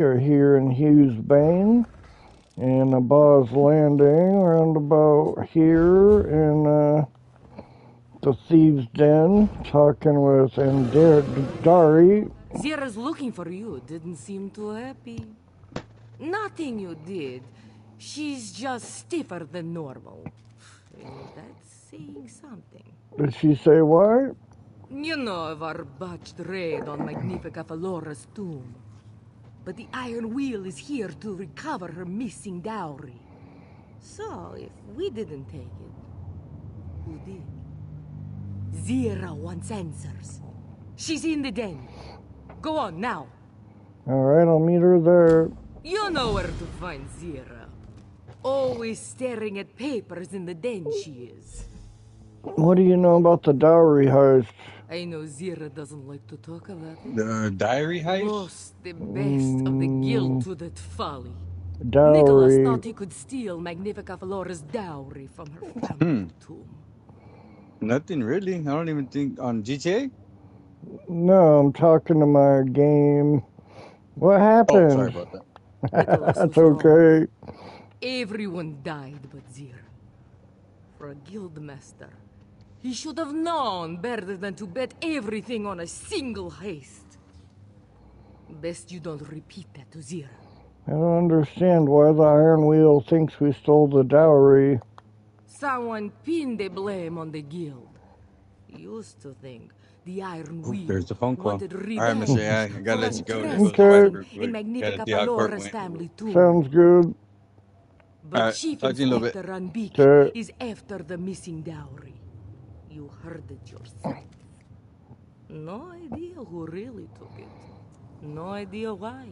We're here in Hughes Bane, in a Boz Landing, around about here in the Thieves' Den, talking with Dari. Zira's looking for you. Didn't seem too happy. Nothing you did. She's just stiffer than normal. That's saying something. Did she say what? You know of our botched raid on Magnifica Falora's tomb. But the Iron Wheel is here to recover her missing dowry. So, if we didn't take it, who did? Zira wants answers. She's in the den. Go on, now. Alright, I'll meet her there. You know where to find Zira. Always staring at papers in the den she is. What do you know about the dowry heist? I know Zira doesn't like to talk about it. The diary heist? Lost the best of the guild to that folly. Dowry. Nicholas thought he could steal Magnifica Falora's dowry from her family tomb. Nothing really. I don't even think on GTA. No, I'm talking to my game. What happened? Oh, sorry about that. That's okay. Everyone died but Zira. For a guild master, he should have known better than to bet everything on a single heist. Best you don't repeat that to Zira. I don't understand why the Iron Wheel thinks we stole the dowry. Someone pinned the blame on the guild. Used to think the Iron Wheel There's the phone call. wanted All revenge right, Mr. I gotta let you go. Okay. in Magnifica Falora's family tomb. Sounds good. But Chief talk to you in a little Inspector Ranbik Sure. is after the missing dowry. You heard it yourself. No idea who really took it. No idea why.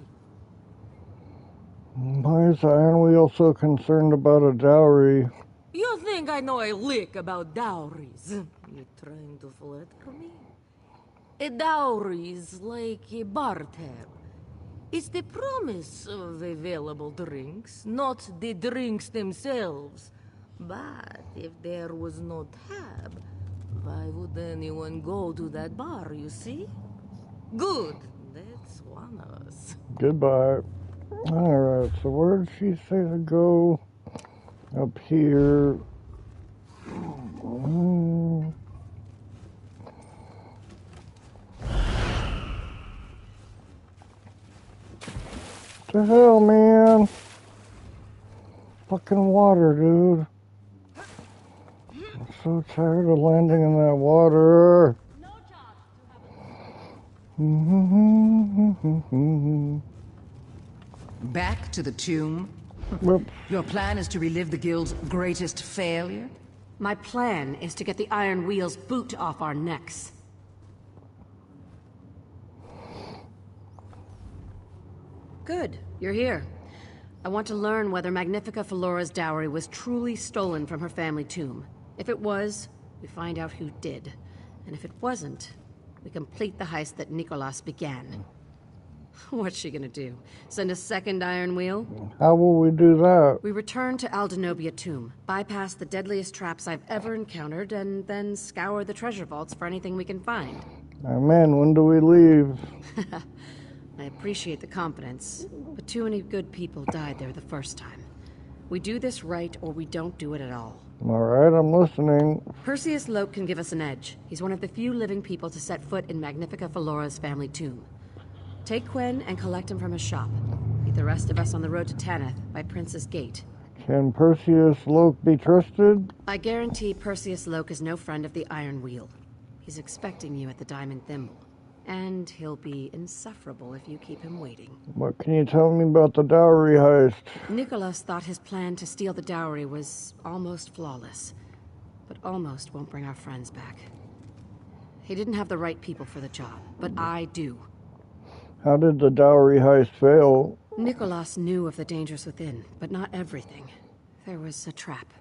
Why is the Iron Wheel so concerned about a dowry? You think I know a lick about dowries? You trying to flatter me? A dowry is like a bar tab. It's the promise of available drinks, not the drinks themselves. But if there was no tab, why would anyone go to that bar, you see? Good. That's one of us. Goodbye. Alright, so where did she say to go? Up here. What the hell, man? Fucking water, dude. I'm so tired of landing in that water. Back to the tomb? Your plan is to relive the guild's greatest failure? My plan is to get the Iron Wheel's boot off our necks. Good, you're here. I want to learn whether Magnifica Falora's dowry was truly stolen from her family tomb. If it was, we find out who did. And if it wasn't, we complete the heist that Nicholas began. What's she gonna do? Send a second Iron Wheel? How will we do that? We return to Aldenobia Tomb, bypass the deadliest traps I've ever encountered, and then scour the treasure vaults for anything we can find. Man, when do we leave? I appreciate the confidence, but too many good people died there the first time. We do this right, or we don't do it at all. Alright, I'm listening. Perseus Loke can give us an edge. He's one of the few living people to set foot in Magnifica Falora's family tomb. Take Quen and collect him from his shop. Meet the rest of us on the road to Tanith by Prince's Gate. Can Perseus Loke be trusted? I guarantee Perseus Loke is no friend of the Iron Wheel. He's expecting you at the Diamond Thimble. And he'll be insufferable if you keep him waiting. What can you tell me about the dowry heist? Nicholas thought his plan to steal the dowry was almost flawless. But almost won't bring our friends back. He didn't have the right people for the job, but I do. How did the dowry heist fail? Nicholas knew of the dangers within, but not everything. There was a trap.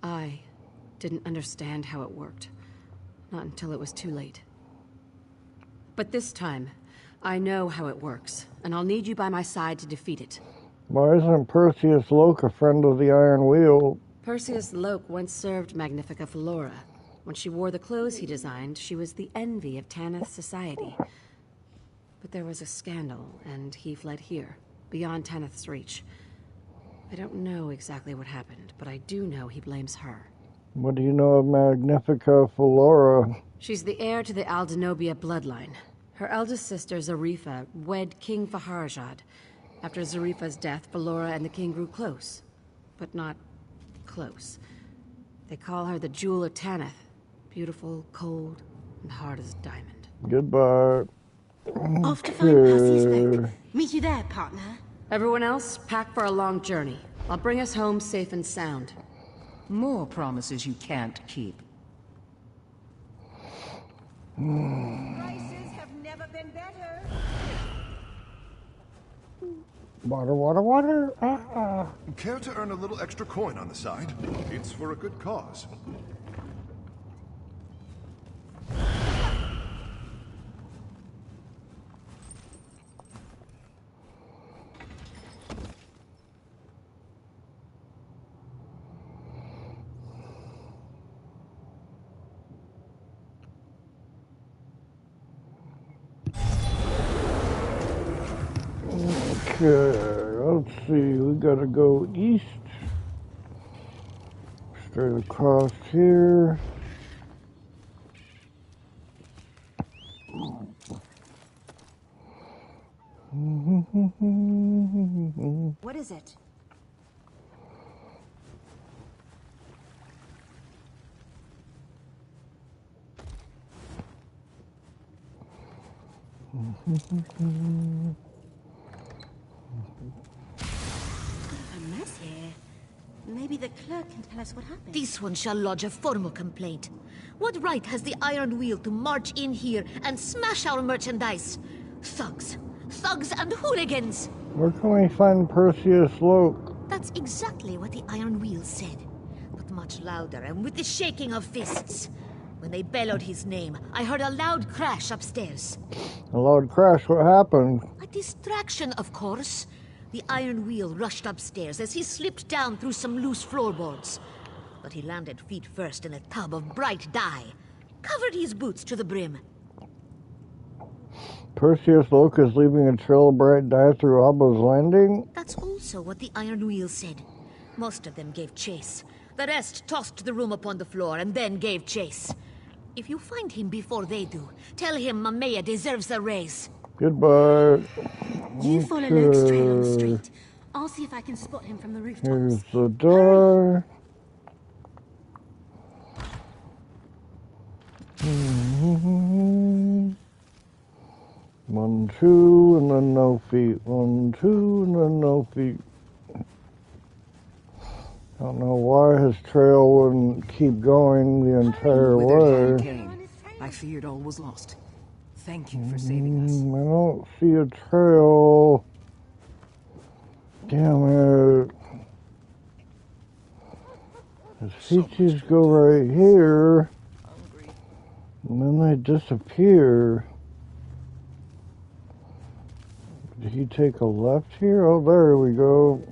I didn't understand how it worked. Not until it was too late. But this time, I know how it works, and I'll need you by my side to defeat it. Why isn't Perseus Loke a friend of the Iron Wheel? Perseus Loke once served Magnifica Falora. When she wore the clothes he designed, she was the envy of Tanith society. But there was a scandal, and he fled here, beyond Tanith's reach. I don't know exactly what happened, but I do know he blames her. What do you know of Magnifica Flora? She's the heir to the Aldenobia bloodline. Her eldest sister, Zarifa, wed King Faharjad. After Zarifa's death, Flora and the king grew close. But not close. They call her the Jewel of Tanith. Beautiful, cold, and hard as a diamond. Goodbye. Off to find Percy's book. Meet you there, partner. Everyone else, pack for a long journey. I'll bring us home safe and sound. More promises you can't keep. Prices have never been better. Water, water, water. Care to earn a little extra coin on the side? It's for a good cause. Okay, let's see. We gotta go east. Straight across here. What is it? Maybe the clerk can tell us what happened. This one shall lodge a formal complaint. What right has the Iron Wheel to march in here and smash our merchandise? Thugs. Thugs and hooligans! Where can we find Perseus Loke? That's exactly what the Iron Wheel said. But much louder and with the shaking of fists. When they bellowed his name, I heard a loud crash upstairs. A loud crash? What happened? A distraction, of course. The Iron Wheel rushed upstairs as he slipped down through some loose floorboards. But he landed feet first in a tub of bright dye. Covered his boots to the brim. Perseus Loke is leaving a trail of bright dye through Abba's Landing? That's also what the Iron Wheel said. Most of them gave chase. The rest tossed the room upon the floor and then gave chase. If you find him before they do, tell him Mamea deserves a raise. Goodbye. You follow Luke's trail on the street. I'll see if I can spot him from the rooftops. Here's the door. One, two, and then no feet. One, two, and then no feet. I don't know why his trail wouldn't keep going the entire Withered way. hand came. I feared all was lost. Thank you for saving us. I don't see a trail. Damn it. His feet just go right here. And then they disappear. Did he take a left here? Oh, there we go.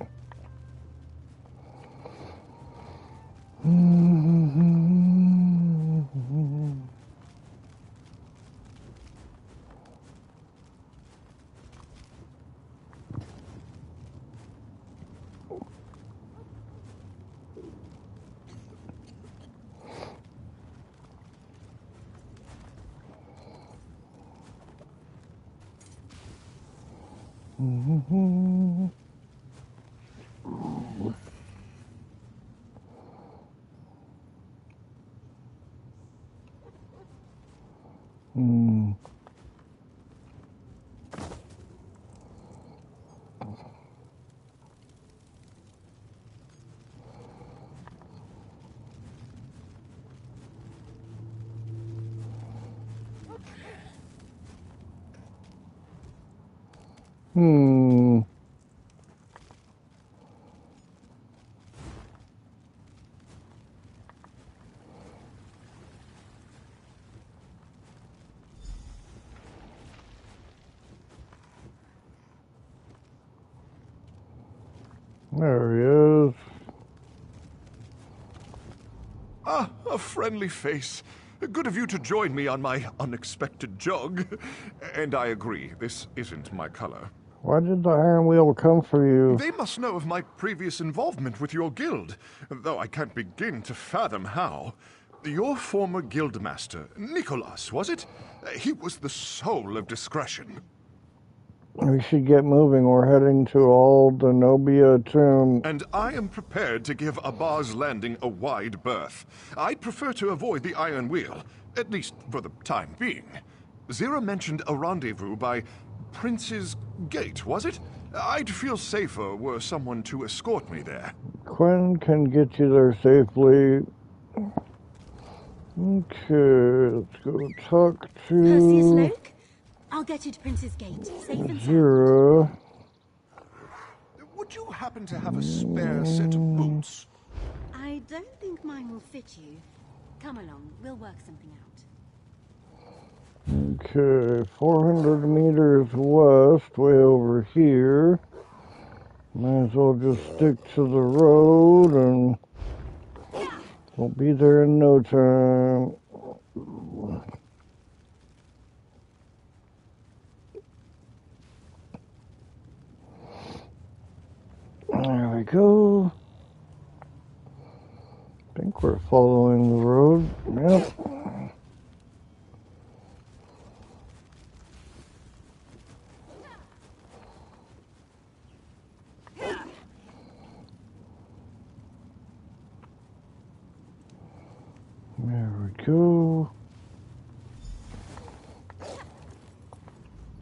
There he is. Ah, a friendly face. Good of you to join me on my unexpected jog. And I agree, this isn't my color. Why did the Iron Wheel come for you? They must know of my previous involvement with your guild, though I can't begin to fathom how. Your former guildmaster, Nicholas, was it? He was the soul of discretion. We should get moving. We're heading to Old Zenobia Tomb. And I am prepared to give Abba's Landing a wide berth. I'd prefer to avoid the Iron Wheel, at least for the time being. Zira mentioned a rendezvous by Prince's Gate, was it? I'd feel safer were someone to escort me there. Quinn can get you there safely. Okay, let's go talk to Perseus Luke? I'll get you to Prince's Gate, safe and sound. Zira. Would you happen to have a spare set of boots? I don't think mine will fit you. Come along, we'll work something out. Okay, 400 meters west, way over here. Might as well just stick to the road and we'll be there in no time. There we go. I think we're following the road. Yep. There we go.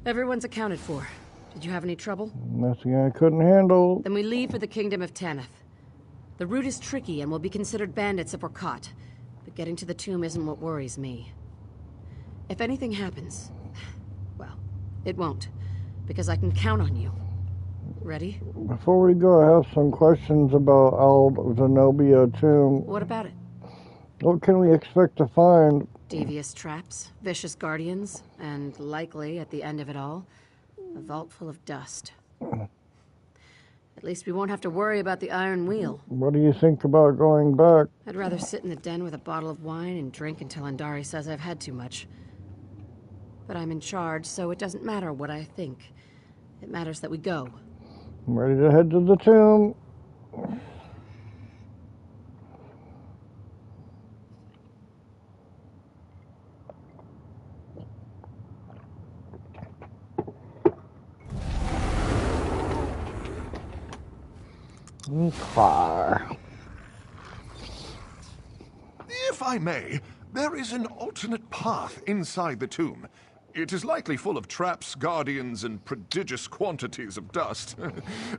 Everyone's accounted for. Did you have any trouble? Nothing I couldn't handle. Then we leave for the Kingdom of Tanith. The route is tricky and will be considered bandits if we're caught. But getting to the tomb isn't what worries me. If anything happens, well, it won't. Because I can count on you. Ready? Before we go, I have some questions about Old Zenobia Tomb. What about it? What can we expect to find? Devious traps, vicious guardians, and likely, at the end of it all, a vault full of dust. At least we won't have to worry about the Iron Wheel. What do you think about going back? I'd rather sit in the den with a bottle of wine and drink until Andari says I've had too much. But I'm in charge, so it doesn't matter what I think. It matters that we go. I'm ready to head to the tomb. Car. If I may, there is an alternate path inside the tomb. It is likely full of traps, guardians, and prodigious quantities of dust.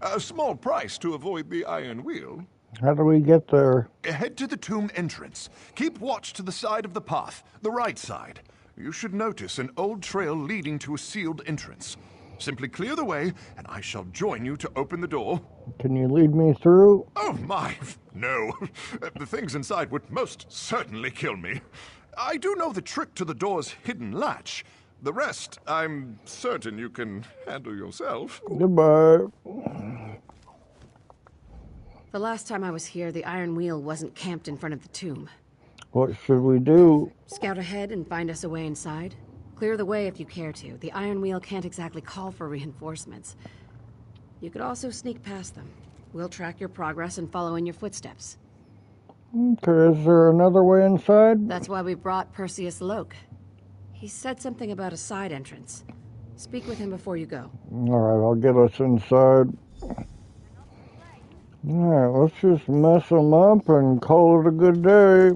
A small price to avoid the Iron Wheel. How do we get there? Head to the tomb entrance. Keep watch to the side of the path, the right side. You should notice an old trail leading to a sealed entrance. Simply clear the way, and I shall join you to open the door. Can you lead me through? Oh, my, no. The things inside would most certainly kill me. I do know the trick to the door's hidden latch. The rest, I'm certain you can handle yourself. Goodbye. The last time I was here, the Iron Wheel wasn't camped in front of the tomb. What should we do? Scout ahead and find us a way inside. Clear the way if you care to. The Iron Wheel can't exactly call for reinforcements. You could also sneak past them. We'll track your progress and follow in your footsteps. Okay, is there another way inside? That's why we brought Perseus Luke. He said something about a side entrance. Speak with him before you go. All right, I'll get us inside. All right, let's just mess them up and call it a good day.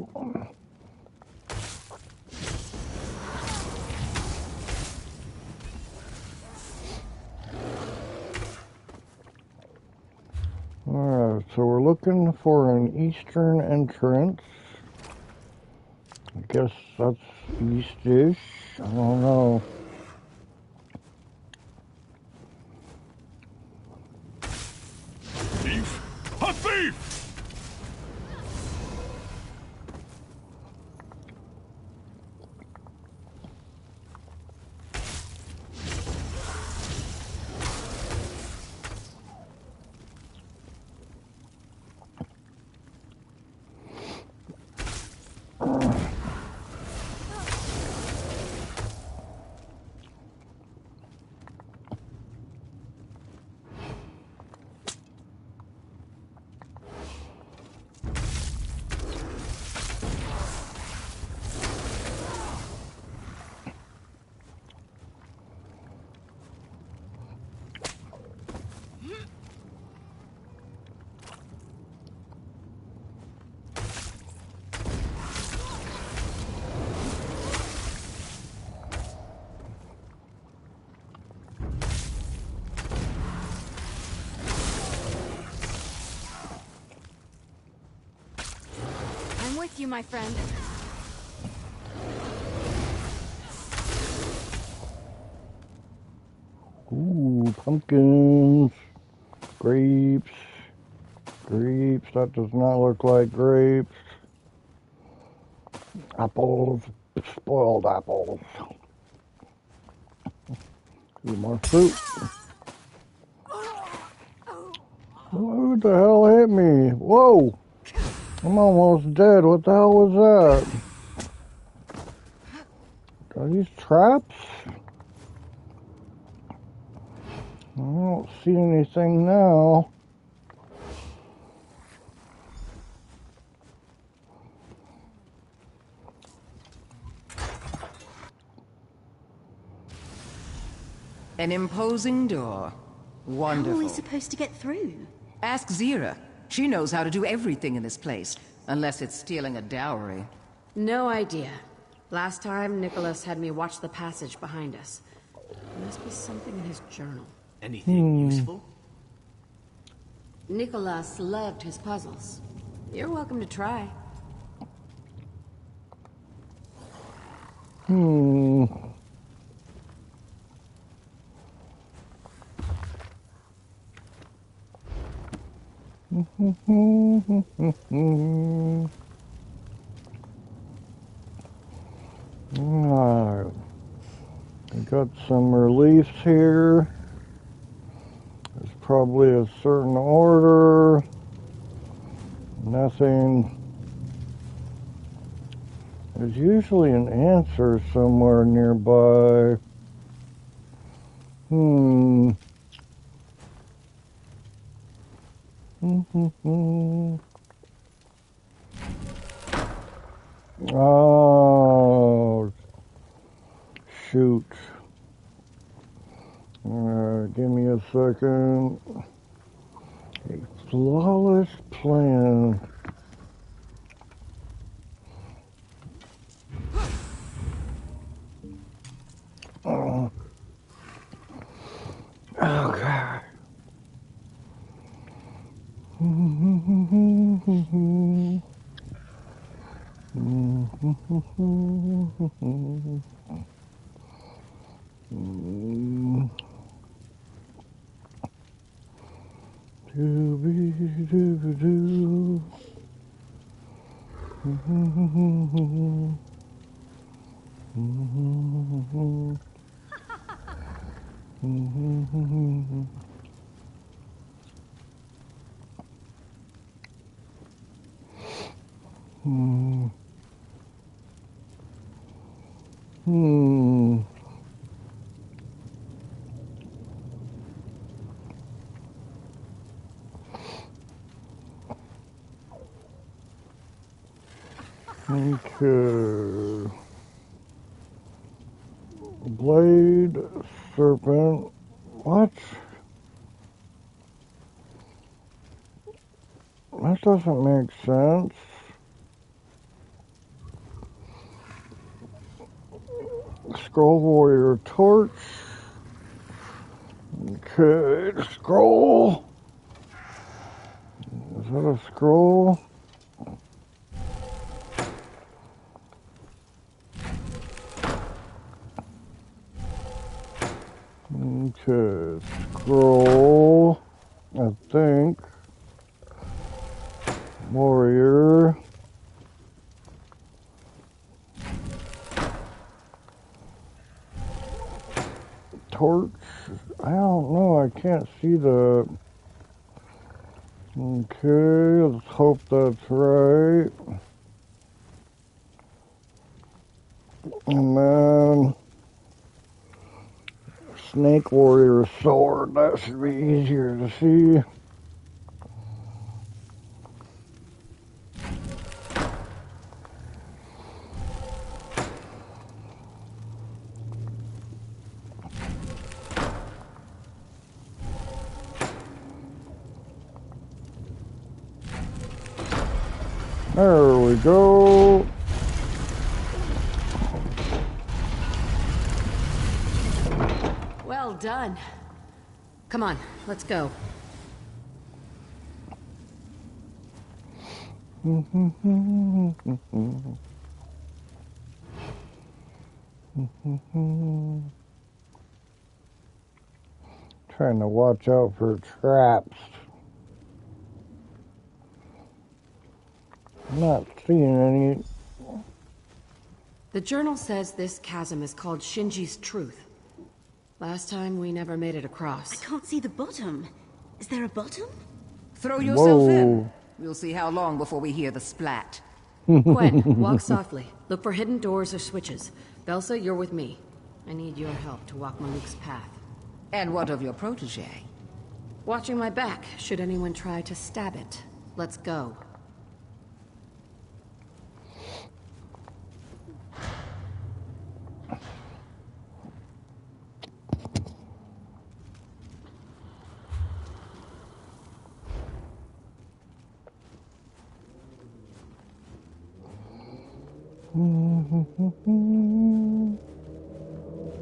Alright, so we're looking for an eastern entrance. I guess that's east-ish. I don't know. Thief! A thief! with you, my friend. Ooh, pumpkins. Grapes. Grapes. That does not look like grapes. Apples. Spoiled apples. More fruit. Who the hell hit me? Whoa! I'm almost dead. What the hell was that? Are these traps? I don't see anything now. An imposing door. Wonderful. How are we supposed to get through? Ask Zira. She knows how to do everything in this place. Unless it's stealing a dowry. No idea. Last time, Nicholas had me watch the passage behind us. There must be something in his journal. Anything useful? Nicholas loved his puzzles. You're welcome to try. Alright. I got some reliefs here. There's probably a certain order. Nothing. There's usually an answer somewhere nearby. Oh, shoot. Give me a second. A flawless plan. Oh, God. Dooby-dooby-doo. Okay. Blade, serpent. What? That doesn't make sense. Scroll warrior torch. Okay, scroll. Is that a scroll? Okay, scroll, I think. Warrior. Torch. I don't know, I can't see the... Okay, let's hope that's right. And then... Snake warrior sword, that should be easier to see. There we go. Well done. Come on, let's go. Trying to watch out for traps. Not seeing any. The journal says this chasm is called Shinji's Truth. Last time we never made it across. I can't see the bottom. Is there a bottom? Throw yourself in. Whoa. We'll see how long before we hear the splat. Gwen, walk softly. Look for hidden doors or switches. Velsa, you're with me. I need your help to walk Maluk's path. And what of your protege? Watching my back, should anyone try to stab it. Let's go.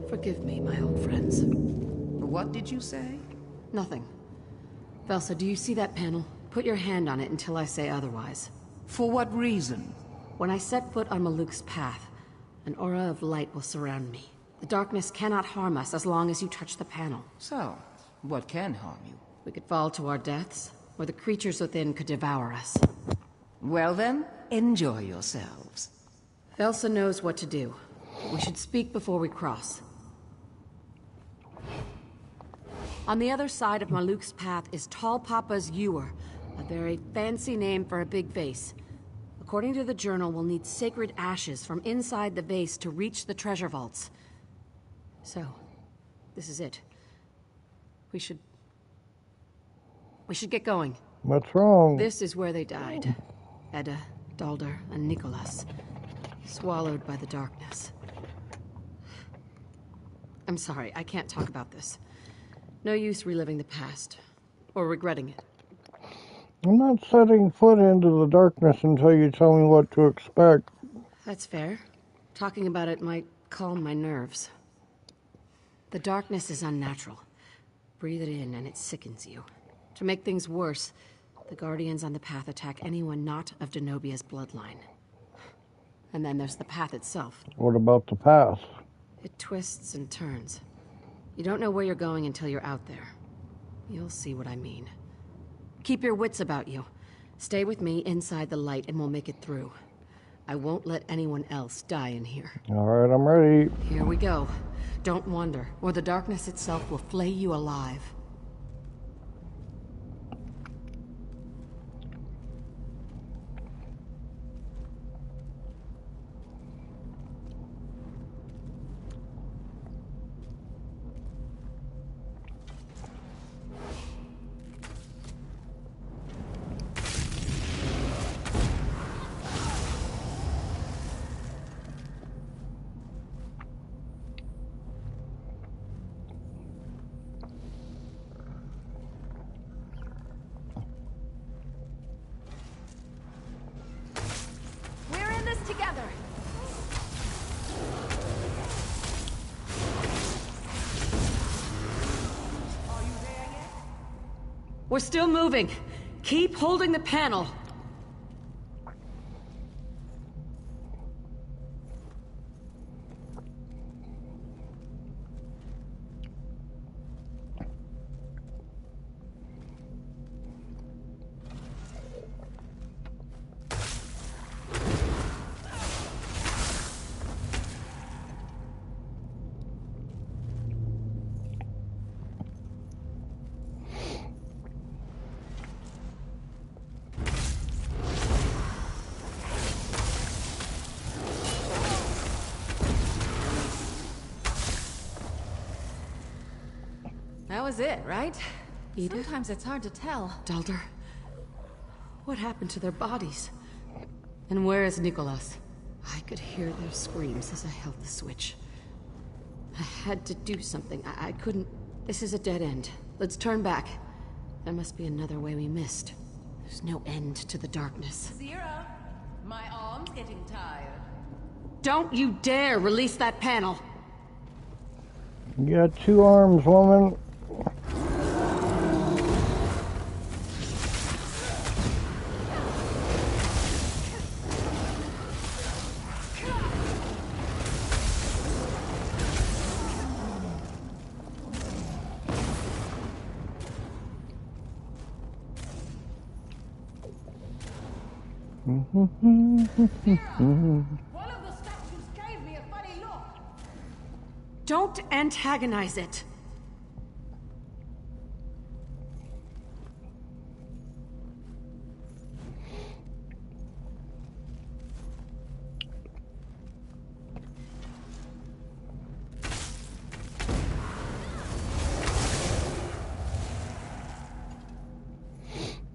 Forgive me, my old friends. What did you say? Nothing. Velsa, do you see that panel? Put your hand on it until I say otherwise. For what reason? When I set foot on Maluk's path, an aura of light will surround me. The darkness cannot harm us as long as you touch the panel. So, what can harm you? We could fall to our deaths, or the creatures within could devour us. Well then, enjoy yourselves. Velsa knows what to do. We should speak before we cross. On the other side of Maluk's path is Tall Papa's ewer, a very fancy name for a big vase. According to the journal, we'll need sacred ashes from inside the vase to reach the treasure vaults. So, this is it. We should get going. What's wrong? This is where they died. Edda, Dalder, and Nicholas. Swallowed by the darkness. I'm sorry, I can't talk about this. No use reliving the past, or regretting it. I'm not setting foot into the darkness until you tell me what to expect. That's fair. Talking about it might calm my nerves. The darkness is unnatural. Breathe it in and it sickens you. To make things worse, the Guardians on the path attack anyone not of Denobia's bloodline. And then there's the path itself. What about the path? It twists and turns. You don't know where you're going until you're out there. You'll see what I mean. Keep your wits about you. Stay with me inside the light and we'll make it through. I won't let anyone else die in here. All right, I'm ready. Here we go. Don't wander, or the darkness itself will flay you alive. Together. Are you there yet? We're still moving. Keep holding the panel. That was it, right? Edith? Sometimes it's hard to tell. Dalder, what happened to their bodies? And where is Nicholas? I could hear their screams as I held the switch. I had to do something. I couldn't... This is a dead end. Let's turn back. There must be another way we missed. There's no end to the darkness. Zero. My arm's getting tired. Don't you dare release that panel! You got 2 arms, woman. One of the statues gave me a funny look. Don't antagonize it.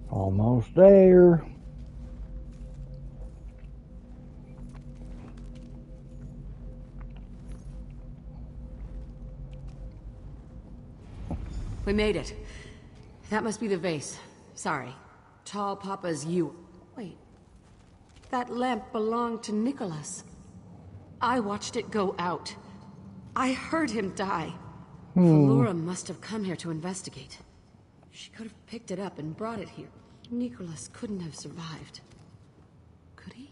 Almost there. We made it. That must be the vase. Sorry. Tall Papa's you. Wait. That lamp belonged to Nicholas. I watched it go out. I heard him die. Flora must have come here to investigate. She could have picked it up and brought it here. Nicholas couldn't have survived. Could he?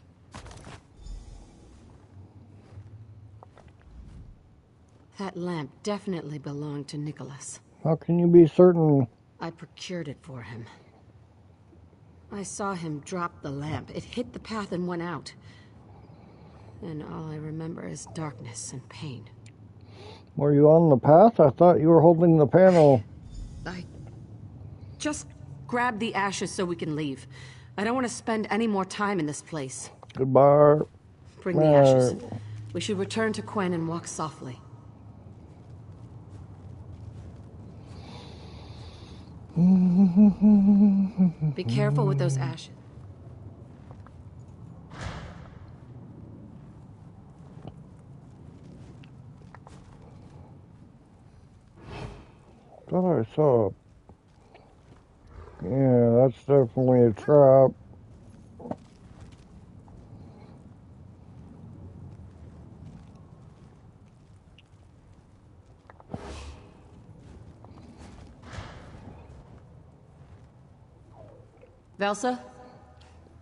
That lamp definitely belonged to Nicholas. How can you be certain? I procured it for him. I saw him drop the lamp. It hit the path and went out. And all I remember is darkness and pain. Were you on the path? I thought you were holding the panel. Just grab the ashes so we can leave. I don't want to spend any more time in this place. Goodbye. Bring the ashes. We should return to Quen and walk softly. Be careful with those ashes. Thought I saw. Yeah, that's definitely a trap. Velsa,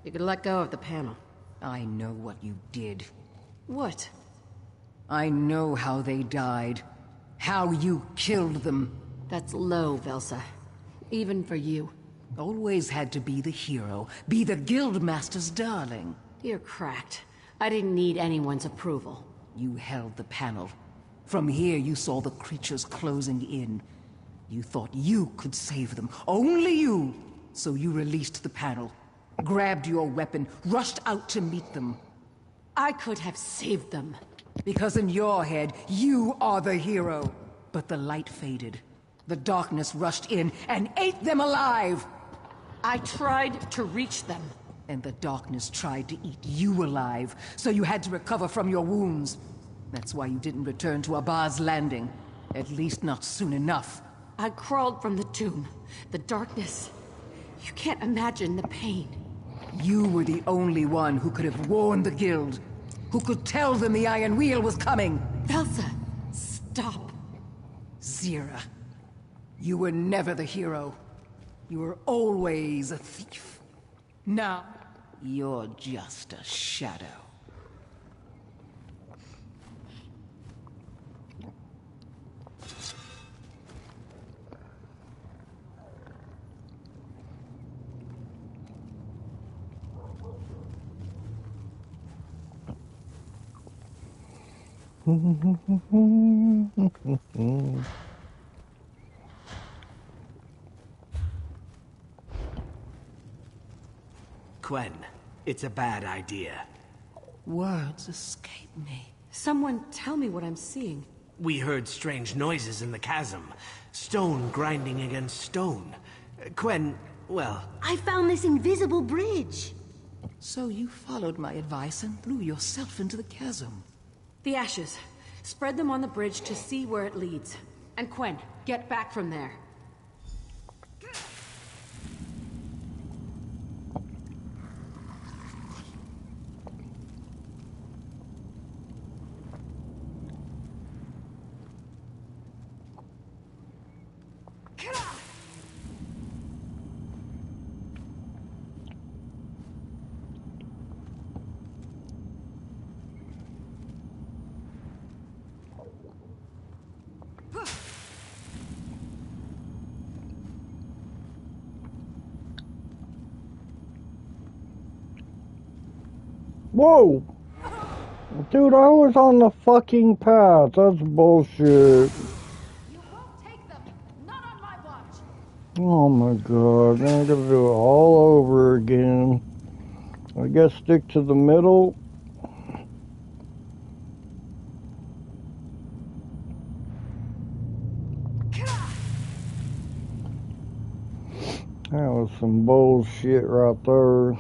you could let go of the panel. I know what you did. What? I know how they died. How you killed them. That's low, Velsa. Even for you. Always had to be the hero. Be the Guildmaster's darling. You're cracked. I didn't need anyone's approval. You held the panel. From here you saw the creatures closing in. You thought you could save them. Only you! So you released the panel. Grabbed your weapon. Rushed out to meet them. I could have saved them. Because in your head, you are the hero. But the light faded. The darkness rushed in and ate them alive! I tried to reach them. And the darkness tried to eat you alive, so you had to recover from your wounds. That's why you didn't return to Abba's landing. At least not soon enough. I crawled from the tomb. The darkness. You can't imagine the pain. You were the only one who could have warned the Guild. Who could tell them the Iron Wheel was coming. Velsa, stop. Zira, you were never the hero. You were always a thief. Now, you're just a shadow. Quen, it's a bad idea. Words escape me. Someone tell me what I'm seeing. We heard strange noises in the chasm. Stone grinding against stone. Quen, well... I found this invisible bridge. So you followed my advice and threw yourself into the chasm. The ashes. Spread them on the bridge to see where it leads. And Quen, get back from there. Whoa! Dude, I was on the fucking path. That's bullshit. You won't take them. Not on my watch. Oh my god, now I'm gonna do it all over again. I guess stick to the middle. That was some bullshit right there.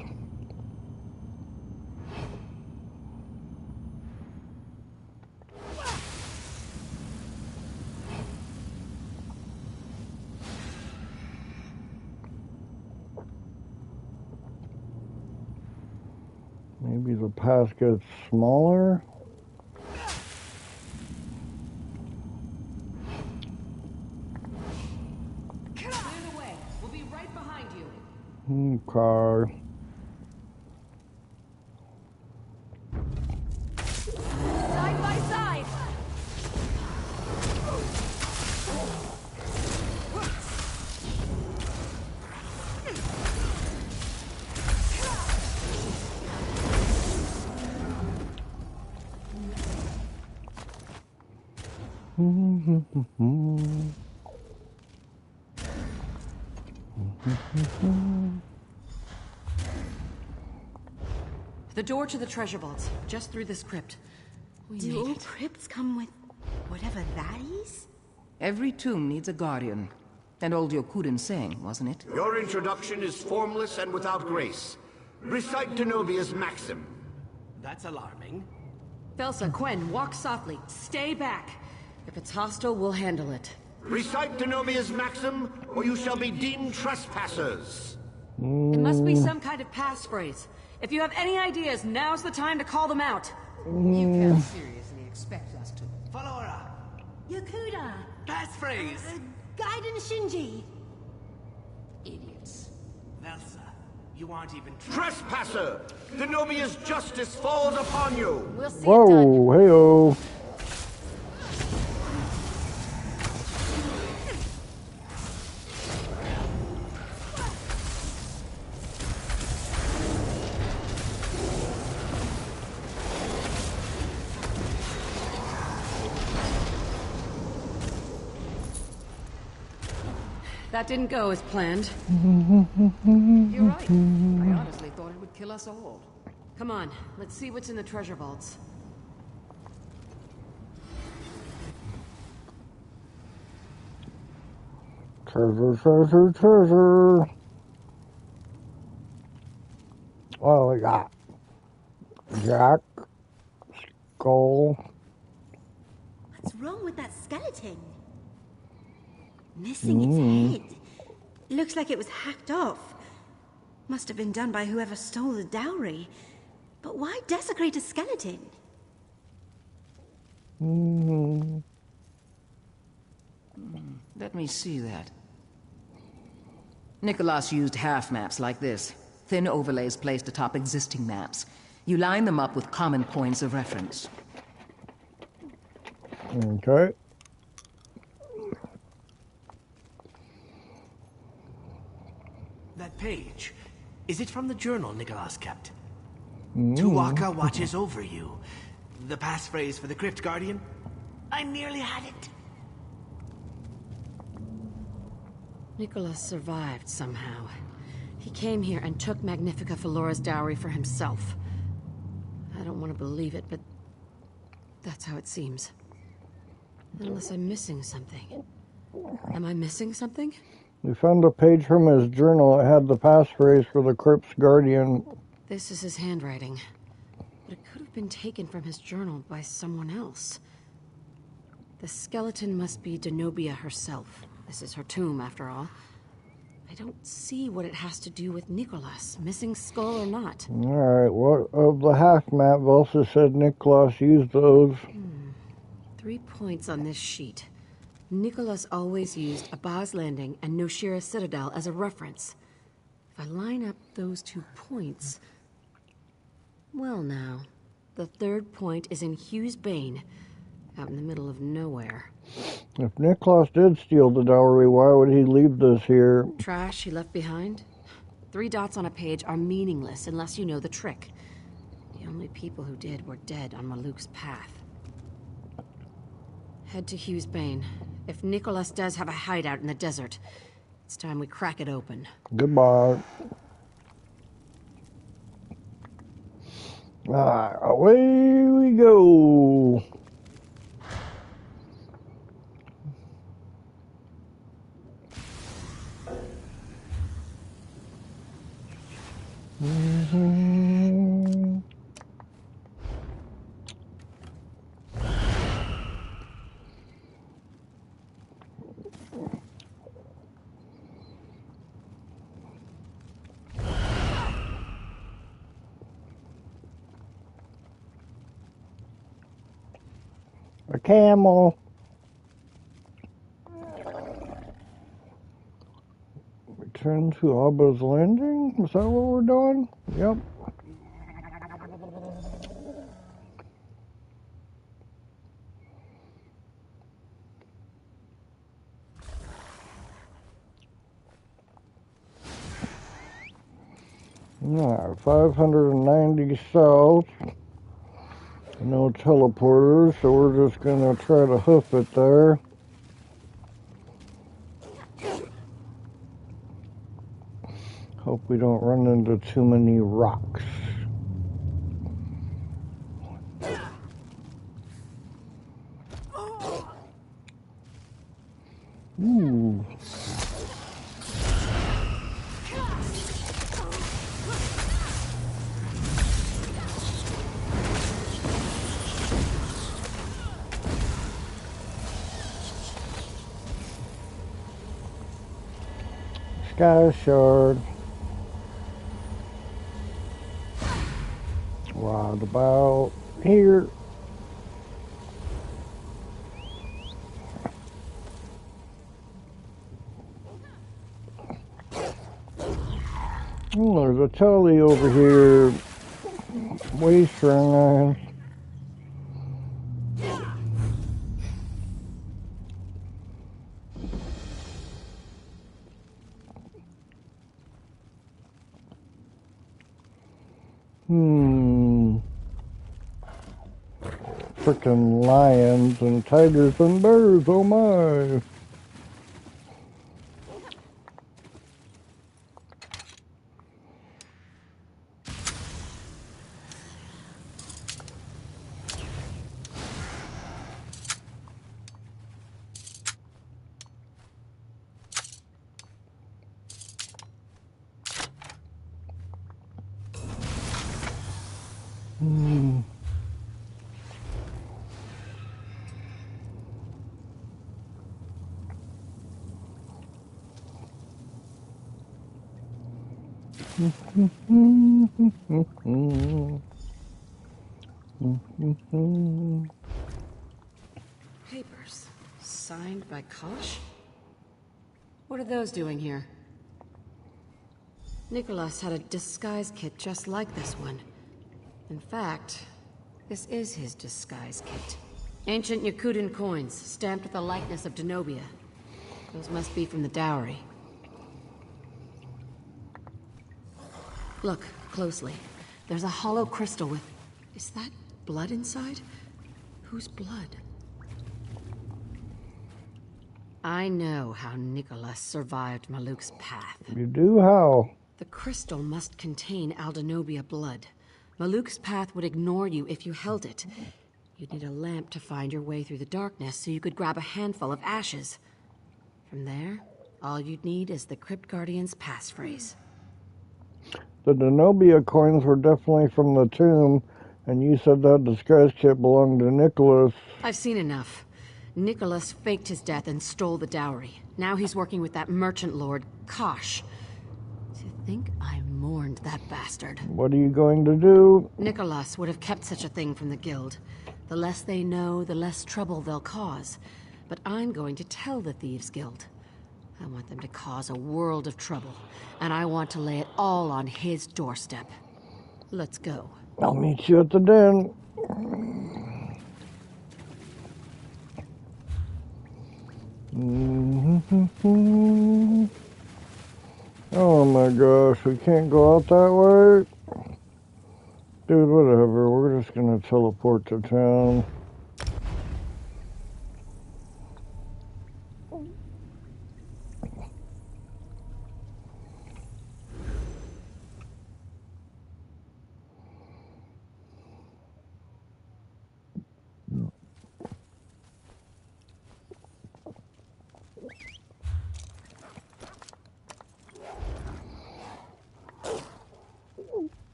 Maybe the path gets smaller. Clear the way. We'll be right behind you. Okay. Side by side. The door to the treasure vaults, just through this crypt. Do all crypts come with whatever that is? Every tomb needs a guardian. And old Yokuden saying, wasn't it? Your introduction is formless and without grace. Recite Denobia's maxim. That's alarming. Felsa, Quen, walk softly. Stay back. If it's hostile, we'll handle it. Recite Denobia's maxim, or you shall be deemed trespassers. It must be some kind of passphrase. If you have any ideas, now's the time to call them out. You can't seriously expect us to. Flora! Yakuda! Passphrase! Gaiden Shinji! Idiots. Velsa, you aren't even Trespasser! Denobia's justice falls upon you! We'll see it done. Whoa, hey-oh. That didn't go as planned. You're right. I honestly thought it would kill us all. Come on, let's see what's in the treasure vaults. Treasure, treasure, treasure. What do we got? Jack. Skull. What's wrong with that skeleton? Missing its head. Looks like it was hacked off. Must have been done by whoever stole the dowry. But why desecrate a skeleton? Let me see that. Nicholas used half maps like this. Thin overlays placed atop existing maps. You line them up with common points of reference. Okay. That page. Is it from the journal Nicholas kept? Tuwaka watches over you. The passphrase for the Crypt Guardian? I nearly had it. Nicholas survived somehow. He came here and took Magnifica FLawLess dowry for himself. I don't want to believe it, but that's how it seems. Unless I'm missing something. Am I missing something? We found a page from his journal. It had the passphrase for the Crypt's Guardian. This is his handwriting. But it could have been taken from his journal by someone else. The skeleton must be Denobia herself. This is her tomb, after all. I don't see what it has to do with Nicholas, missing skull or not. Alright, what of the half map? Velsa said Nicholas used those. 3 points on this sheet. Nicholas always used Abaz Landing and Noshira Citadel as a reference. If I line up those 2 points... Well now, the third point is in Hughes Bane, out in the middle of nowhere. If Nicholas did steal the dowry, why would he leave this here? Trash he left behind? 3 dots on a page are meaningless unless you know the trick. The The only people who did were dead on Maluk's path. Head to Hughes Bane. If Nicholas does have a hideout in the desert, it's time we crack it open. Goodbye. Alright, away we go. A camel. Return to Abba's Landing? Is that what we're doing? Yep. Alright, 590 south. No teleporters, so we're just gonna try to hoof it there. Hope we don't run into too many rocks. Ooh. Sky Shard. Right about here. Oh, there's a telly over here. Waste shrine. Frickin' lions and tigers and bears, oh my. Papers. Signed by Kosh? What are those doing here? Nicholas had a disguise kit just like this one. In fact, this is his disguise kit. Ancient Yakutan coins, stamped with the likeness of Denobia. Those must be from the dowry. Look closely. There's a hollow crystal with... Is that blood inside? Whose blood? I know how Nicholas survived Maluk's path. You do how? The crystal must contain Aldenobia blood. Maluk's path would ignore you if you held it. You'd need a lamp to find your way through the darkness so you could grab a handful of ashes. From there, all you'd need is the Crypt Guardian's passphrase. The Denobia coins were definitely from the tomb, and you said that disguise kit belonged to Nicholas. I've seen enough. Nicholas faked his death and stole the dowry. Now he's working with that merchant lord, Kosh. To think I mourned that bastard. What are you going to do? Nicholas would have kept such a thing from the guild. The less they know, the less trouble they'll cause. But I'm going to tell the Thieves Guild. I want them to cause a world of trouble, and I want to lay it all on his doorstep. Let's go. I'll meet you at the den. Oh my gosh, we can't go out that way. Dude, whatever. We're just gonna teleport to town.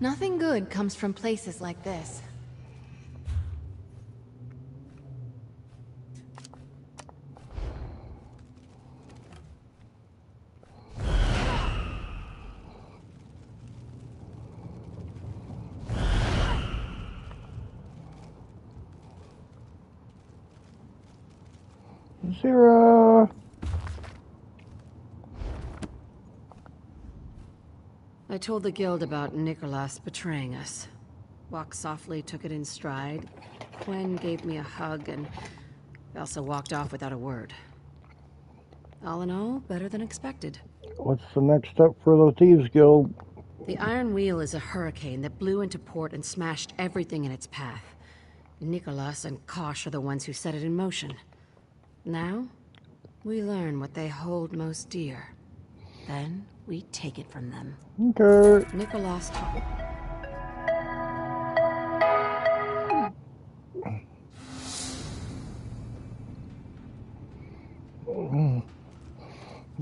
Nothing good comes from places like this. Zero. I told the guild about Nicholas betraying us. Walk softly took it in stride. Gwen gave me a hug, and Elsa walked off without a word. All in all, better than expected. What's the next step for the Thieves Guild? The Iron Wheel is a hurricane that blew into port and smashed everything in its path. Nicholas and Kosh are the ones who set it in motion. Now, we learn what they hold most dear. Then, we take it from them. Okay. Nicholas taught...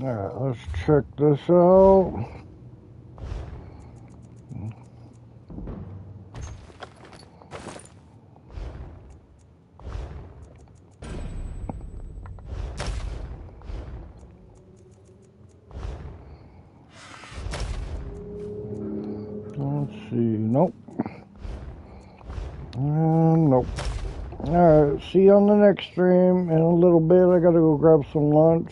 Alright, let's check this out. Let's see. Nope. Nope. Alright, see you on the next stream in a little bit. I gotta go grab some lunch.